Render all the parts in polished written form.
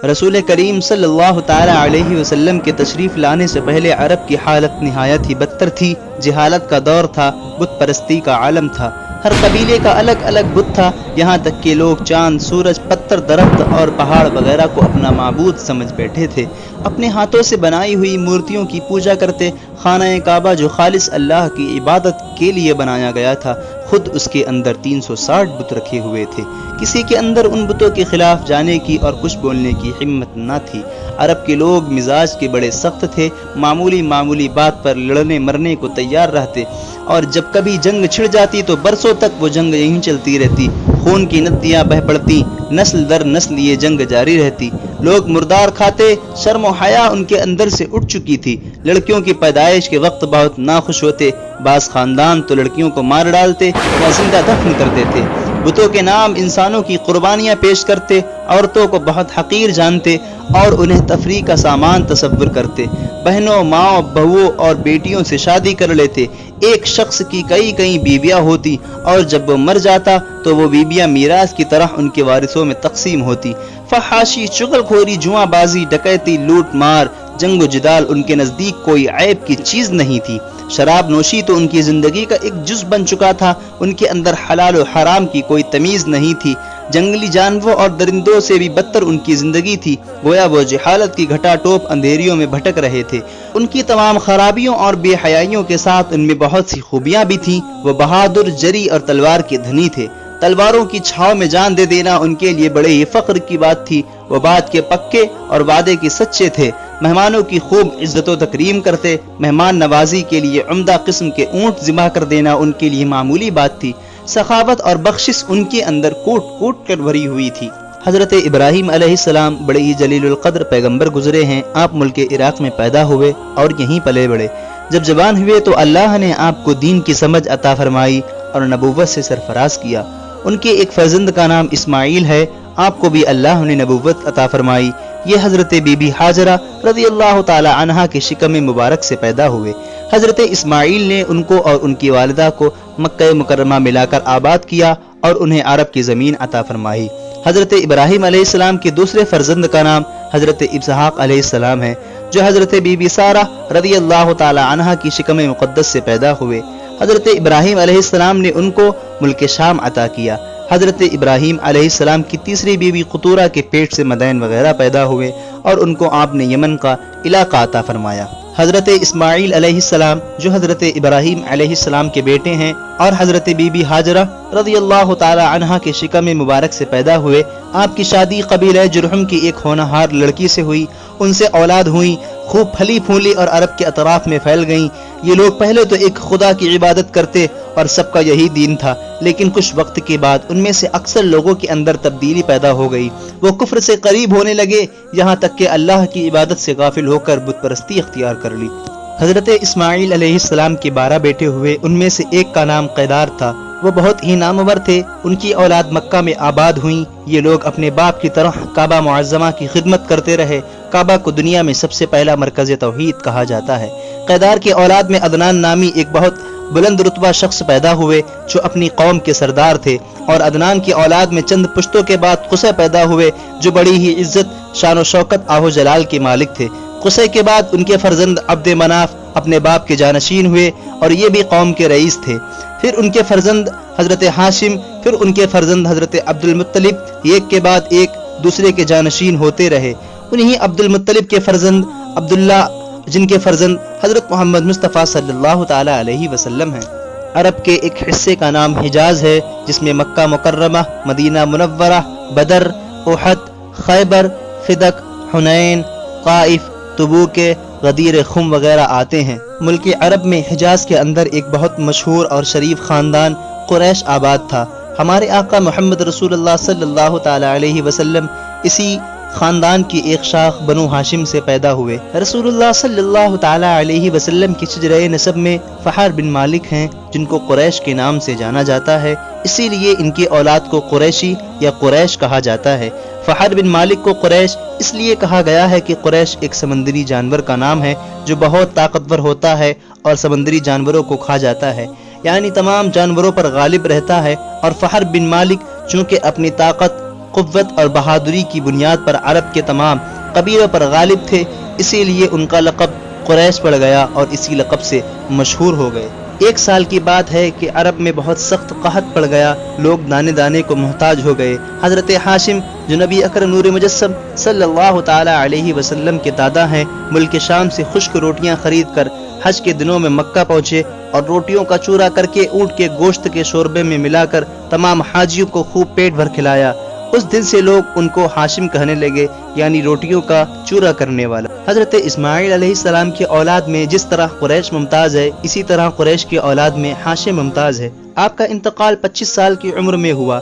رسول کریم صلی اللہ تعالی علیہ وسلم کے تشریف لانے سے پہلے عرب کی حالت نہایت ہی بدتر تھی۔ جہالت کا دور تھا، بت پرستی کا عالم تھا، ہر قبیلے کا الگ الگ بت تھا، یہاں تک کہ لوگ چاند، سورج، پتھر، درخت اور پہاڑ وغیرہ کو اپنا معبود سمجھ بیٹھے تھے۔ اپنے ہاتھوں سے بنائی ہوئی مورتیوں کی پوجا کرتے۔ خانہ کعبہ جو خالص اللہ کی عبادت کے لیے بنایا گیا تھا، خود اس کے اندر 360 بت رکھے ہوئے تھے۔ کسی کے اندر ان بتوں کے خلاف جانے کی اور کچھ بولنے کی ہمت نہ تھی۔ عرب کے لوگ مزاج کے بڑے سخت تھے، معمولی بات پر لڑنے مرنے کو تیار رہتے، اور جب کبھی جنگ چھڑ جاتی تو برسوں تک وہ جنگ یہیں چلتی رہتی، خون کی ندیاں بہہ پڑتی، نسل در نسل یہ جنگ جاری رہتی۔ لوگ مردار کھاتے، شرم و حیا ان کے اندر سے اٹھ چکی تھی۔ لڑکیوں کی پیدائش کے وقت بہت ناخوش ہوتے، بعض خاندان تو لڑکیوں کو مار ڈالتے یا زندہ دفن کر دیتے۔ بتوں کے نام انسانوں کی قربانیاں پیش کرتے، عورتوں کو بہت حقیر جانتے اور انہیں تفریح کا سامان تصور کرتے۔ بہنوں، ماؤں، بہووں اور بیٹیوں سے شادی کر لیتے۔ ایک شخص کی کئی بیویاں ہوتی، اور جب وہ مر جاتا تو وہ بیویاں میراث کی طرح ان کے وارثوں میں تقسیم ہوتی۔ فحاشی، چغل خوری، جوا بازی، ڈکیتی، لوٹ مار، جنگ و جدال ان کے نزدیک کوئی عیب کی چیز نہیں تھی۔ شراب نوشی تو ان کی زندگی کا ایک جز بن چکا تھا، ان کے اندر حلال و حرام کی کوئی تمیز نہیں تھی۔ جنگلی جانوروں اور درندوں سے بھی بدتر ان کی زندگی تھی، گویا وہ جہالت کی گھٹا ٹوپ اندھیریوں میں بھٹک رہے تھے۔ ان کی تمام خرابیوں اور بے حیائیوں کے ساتھ ان میں بہت سی خوبیاں بھی تھیں۔ وہ بہادر، جری اور تلوار کے دھنی تھے۔ تلواروں کی چھاؤں میں جان دے دینا ان کے لیے بڑے ہی فخر کی بات تھی۔ وہ بات کے پکے اور وعدے کے سچے تھے۔ مہمانوں کی خوب عزت و تکریم کرتے۔ مہمان نوازی کے لیے عمدہ قسم کے اونٹ ذبح کر دینا ان کے لیے معمولی بات تھی۔ سخاوت اور بخشش ان کے اندر کوٹ کوٹ کر بھری ہوئی تھی۔ حضرت ابراہیم علیہ السلام بڑے ہی جلیل القدر پیغمبر گزرے ہیں۔ آپ ملک عراق میں پیدا ہوئے اور یہیں پلے بڑھے۔ جب جوان ہوئے تو اللہ نے آپ کو دین کی سمجھ عطا فرمائی اور نبوت سے سرفراز کیا۔ ان کے ایک فرزند کا نام اسماعیل ہے۔ آپ کو بھی اللہ نے نبوت عطا فرمائی۔ یہ حضرت بی بی ہاجرہ رضی اللہ تعالی عنہا کے شکم مبارک سے پیدا ہوئے۔ حضرت اسماعیل نے ان کو اور ان کی والدہ کو مکہ مکرمہ میں لا کر آباد کیا اور انہیں عرب کی زمین عطا فرمائی۔ حضرت ابراہیم علیہ السلام کے دوسرے فرزند کا نام حضرت اسحاق علیہ السلام ہے، جو حضرت بی بی سارہ رضی اللہ تعالی عنہا کی شکم مقدس سے پیدا ہوئے۔ حضرت ابراہیم علیہ السلام نے ان کو ملک شام عطا کیا۔ حضرت ابراہیم علیہ السلام کی تیسری بیوی قطورہ کے پیٹ سے مدین وغیرہ پیدا ہوئے اور ان کو آپ نے یمن کا علاقہ عطا فرمایا۔ حضرت اسماعیل علیہ السلام جو حضرت ابراہیم علیہ السلام کے بیٹے ہیں اور حضرت بی بی ہاجرہ رضی اللہ تعالی عنہا کے شکم مبارک سے پیدا ہوئے، آپ کی شادی قبیلہ جرہم کی ایک ہونہار لڑکی سے ہوئی۔ ان سے اولاد ہوئی، خوب پھلی پھولی اور عرب کے اطراف میں پھیل گئیں۔ یہ لوگ پہلے تو ایک خدا کی عبادت کرتے اور سب کا یہی دین تھا، لیکن کچھ وقت کے بعد ان میں سے اکثر لوگوں کے اندر تبدیلی پیدا ہو گئی۔ وہ کفر سے قریب ہونے لگے، یہاں تک کہ اللہ کی عبادت سے غافل ہو کر بت پرستی اختیار کر لی۔ حضرت اسماعیل علیہ السلام کے 12 بیٹے ہوئے، ان میں سے ایک کا نام قیدار تھا۔ وہ بہت ہی نامور تھے۔ ان کی اولاد مکہ میں آباد ہوئیں۔ یہ لوگ اپنے باپ کی طرح کعبہ معظمہ کی خدمت کرتے رہے۔ کعبہ کو دنیا میں سب سے پہلا مرکز توحید کہا جاتا ہے۔ قیدار کی اولاد میں عدنان نامی ایک بہت بلند رتبہ شخص پیدا ہوئے جو اپنی قوم کے سردار تھے، اور عدنان کی اولاد میں چند پشتوں کے بعد قصے پیدا ہوئے جو بڑی ہی عزت، شان و شوکت، آہ و جلال کے مالک تھے۔ قصے کے بعد ان کے فرزند عبد مناف اپنے باپ کے جانشین ہوئے اور یہ بھی قوم کے رئیس تھے۔ پھر ان کے فرزند حضرت ہاشم، پھر ان کے فرزند حضرت عبد المطلب، ایک کے بعد ایک دوسرے کے جانشین ہوتے رہے۔ انہی عبد المطلب کے فرزند عبداللہ، جن کے فرزند حضرت محمد مصطفیٰ صلی اللہ تعالی علیہ وسلم ہیں۔ عرب کے ایک حصے کا نام حجاز ہے، جس میں مکہ مکرمہ، مدینہ منورہ، بدر، احد، خیبر، فدق، حنین، طائف، تبوک، غدیر خم وغیرہ آتے ہیں۔ ملک عرب میں حجاز کے اندر ایک بہت مشہور اور شریف خاندان قریش آباد تھا۔ ہمارے آقا محمد رسول اللہ صلی اللہ تعالی علیہ وسلم اسی خاندان کی ایک شاخ بنو ہاشم سے پیدا ہوئے۔ رسول اللہ صلی اللہ تعالی علیہ وسلم کی شجرہ نسب میں فہر بن مالک ہیں، جن کو قریش کے نام سے جانا جاتا ہے، اسی لیے ان کی اولاد کو قریشی یا قریش کہا جاتا ہے۔ فہر بن مالک کو قریش اس لیے کہا گیا ہے کہ قریش ایک سمندری جانور کا نام ہے جو بہت طاقتور ہوتا ہے اور سمندری جانوروں کو کھا جاتا ہے، یعنی تمام جانوروں پر غالب رہتا ہے۔ اور فہر بن مالک چونکہ اپنی طاقت قوت اور بہادری کی بنیاد پر عرب کے تمام قبیلوں پر غالب تھے، اسی لیے ان کا لقب قریش پڑ گیا اور اسی لقب سے مشہور ہو گئے۔ ایک سال کی بات ہے کہ عرب میں بہت سخت قحط پڑ گیا، لوگ دانے دانے کو محتاج ہو گئے۔ حضرت ہاشم جو نبی اکرم نور مجسم صلی اللہ تعالی علیہ وسلم کے دادا ہیں، ملک شام سے خشک روٹیاں خرید کر حج کے دنوں میں مکہ پہنچے اور روٹیوں کا چورا کر کے اونٹ کے گوشت کے شوربے میں ملا کر تمام حاجیوں کو خوب پیٹ بھر کھلایا۔ اس دن سے لوگ ان کو ہاشم کہنے لگے، یعنی روٹیوں کا چورا کرنے والا۔ حضرت اسماعیل علیہ السلام کی اولاد میں جس طرح قریش ممتاز ہے، اسی طرح قریش کی اولاد میں ہاشم ممتاز ہے۔ آپ کا انتقال 25 سال کی عمر میں ہوا۔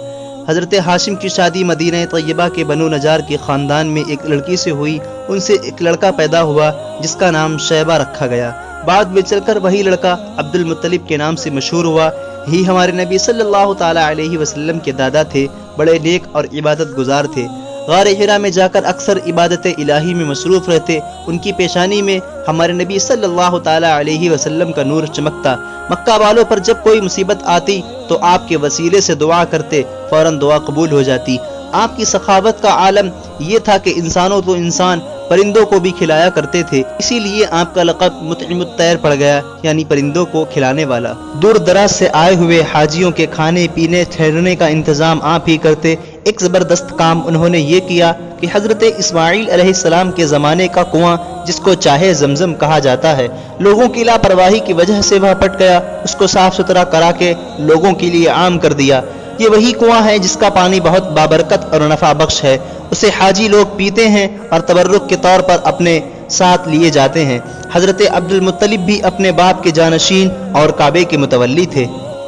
حضرت ہاشم کی شادی مدینہ طیبہ کے بنو نجار کے خاندان میں ایک لڑکی سے ہوئی، ان سے ایک لڑکا پیدا ہوا جس کا نام شیبہ رکھا گیا۔ بعد میں چل کر وہی لڑکا عبد المطلب کے نام سے مشہور ہوا۔ ہی ہمارے نبی صلی اللہ تعالی علیہ وسلم کے دادا تھے، بڑے نیک اور عبادت گزار تھے۔ غار حرا میں جا کر اکثر عبادت الہی میں مصروف رہتے۔ ان کی پیشانی میں ہمارے نبی صلی اللہ تعالی علیہ وسلم کا نور چمکتا۔ مکہ والوں پر جب کوئی مصیبت آتی تو آپ کے وسیلے سے دعا کرتے، فوراً دعا قبول ہو جاتی۔ آپ کی سخاوت کا عالم یہ تھا کہ انسانوں تو انسان پرندوں کو بھی کھلایا کرتے تھے، اسی لیے آپ کا لقب مطعم الطیر پڑ گیا، یعنی پرندوں کو کھلانے والا۔ دور دراز سے آئے ہوئے حاجیوں کے کھانے پینے ٹھہرنے کا انتظام آپ ہی کرتے۔ ایک زبردست کام انہوں نے یہ کیا کہ حضرت اسماعیل علیہ السلام کے زمانے کا کنواں، جس کو چاہے زمزم کہا جاتا ہے، لوگوں کی لاپرواہی کی وجہ سے وہ پٹ گیا، اس کو صاف ستھرا کرا کے لوگوں کے لیے عام کر دیا۔ یہ وہی کنواں ہے جس کا پانی بہت بابرکت اور نفع بخش ہے، اسے حاجی لوگ پیتے ہیں اور تبرک کے طور پر اپنے ساتھ لیے جاتے ہیں۔ حضرت عبد المطلب بھی اپنے باپ کے جانشین اور کعبے کے متولی تھے۔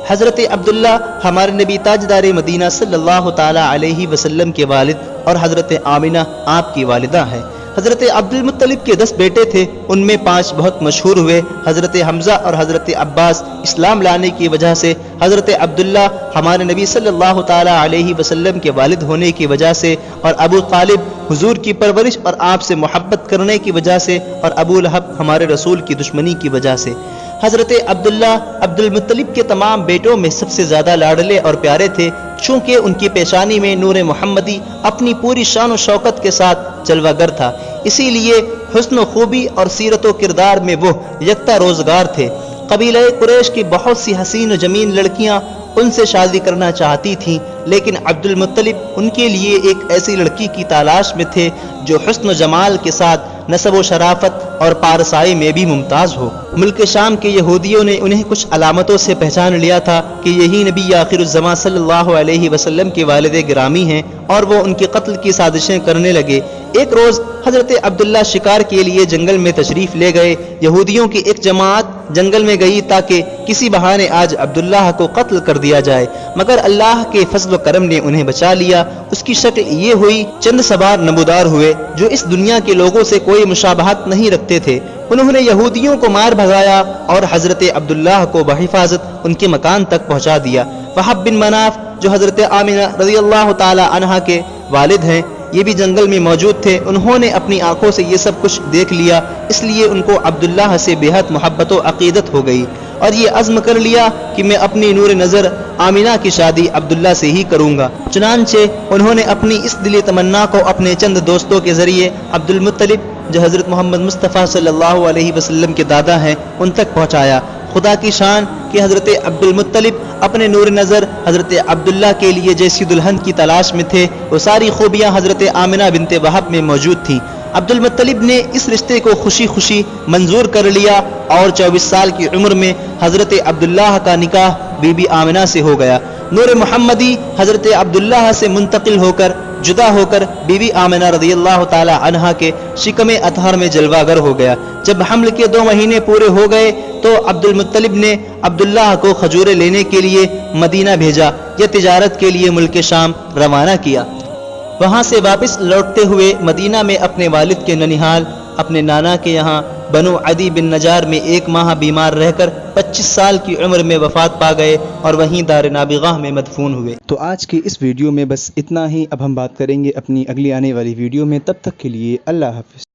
حضرت عبداللہ ہمارے نبی تاجدار مدینہ صلی اللہ تعالی علیہ وسلم کے والد اور حضرت آمنہ آپ کی والدہ ہیں۔ حضرت عبد المطلب کے 10 بیٹے تھے، ان میں 5 بہت مشہور ہوئے۔ حضرت حمزہ اور حضرت عباس اسلام لانے کی وجہ سے، حضرت عبداللہ ہمارے نبی صلی اللہ تعالی علیہ وسلم کے والد ہونے کی وجہ سے، اور ابو طالب حضور کی پرورش اور آپ سے محبت کرنے کی وجہ سے، اور ابو لہب ہمارے رسول کی دشمنی کی وجہ سے۔ حضرت عبداللہ عبد المطلب کے تمام بیٹوں میں سب سے زیادہ لاڈلے اور پیارے تھے، چونکہ ان کی پیشانی میں نور محمدی اپنی پوری شان و شوکت کے ساتھ جلوہ گر تھا، اسی لیے حسن و خوبی اور سیرت و کردار میں وہ یکتا روزگار تھے۔ قبیلہ قریش کی بہت سی حسین و جمیل لڑکیاں ان سے شادی کرنا چاہتی تھیں، لیکن عبد المطلب ان کے لیے ایک ایسی لڑکی کی تلاش میں تھے جو حسن و جمال کے ساتھ نسب و شرافت اور پارسائی میں بھی ممتاز ہو۔ ملک شام کے یہودیوں نے انہیں کچھ علامتوں سے پہچان لیا تھا کہ یہی نبی آخر الزمان صلی اللہ علیہ وسلم کے والد گرامی ہیں، اور وہ ان کے قتل کی سازشیں کرنے لگے۔ ایک روز حضرت عبداللہ شکار کے لیے جنگل میں تشریف لے گئے۔ یہودیوں کی ایک جماعت جنگل میں گئی تاکہ کسی بہانے آج عبداللہ کو قتل کر دیا جائے، مگر اللہ کے فضل و کرم نے انہیں بچا لیا۔ اس کی شکل یہ ہوئی، چند سوار نمودار ہوئے جو اس دنیا کے لوگوں سے کوئی مشابہت نہیں رکھتے تھے۔ انہوں نے یہودیوں کو مار بھگایا اور حضرت عبداللہ کو بحفاظت ان کے مکان تک پہنچا دیا۔ وہب بن مناف جو حضرت آمنہ رضی اللہ تعالی عنہا کے والد ہیں، یہ بھی جنگل میں موجود تھے۔ انہوں نے اپنی آنکھوں سے یہ سب کچھ دیکھ لیا، اس لیے ان کو عبداللہ سے بے حد محبت و عقیدت ہو گئی، اور یہ عزم کر لیا کہ میں اپنی نور نظر آمنہ کی شادی عبداللہ سے ہی کروں گا۔ چنانچہ انہوں نے اپنی اس دلی تمنا کو اپنے چند دوستوں کے ذریعے عبد المطلب جو حضرت محمد مصطفیٰ صلی اللہ علیہ وسلم کے دادا ہیں ان تک پہنچایا۔ خدا کی شان کہ حضرت عبد المطلب اپنے نور نظر حضرت عبداللہ کے لیے جیسی دلہن کی تلاش میں تھے، وہ ساری خوبیاں حضرت آمنہ بنت وہب میں موجود تھیں۔ عبد المطلب نے اس رشتے کو خوشی خوشی منظور کر لیا اور 24 سال کی عمر میں حضرت عبداللہ کا نکاح بی بی آمنہ سے ہو گیا۔ نور محمدی حضرت عبداللہ سے منتقل ہو کر جدا ہو کر بی بی آمنہ رضی اللہ تعالی عنہا کے شکم اطہر میں جلوہ گر ہو گیا۔ جب حمل کے 2 مہینے پورے ہو گئے تو عبد المطلب نے عبداللہ کو کھجورے لینے کے لیے مدینہ بھیجا یا تجارت کے لیے ملک شام روانہ کیا۔ وہاں سے واپس لوٹتے ہوئے مدینہ میں اپنے والد کے ننیحال اپنے نانا کے یہاں بنو عدی بن نجار میں 1 ماہ بیمار رہ کر 25 سال کی عمر میں وفات پا گئے اور وہیں دار نابغہ میں مدفون ہوئے۔ تو آج کی اس ویڈیو میں بس اتنا ہی۔ اب ہم بات کریں گے اپنی اگلی آنے والی ویڈیو میں، تب تک کے لیے اللہ حافظ۔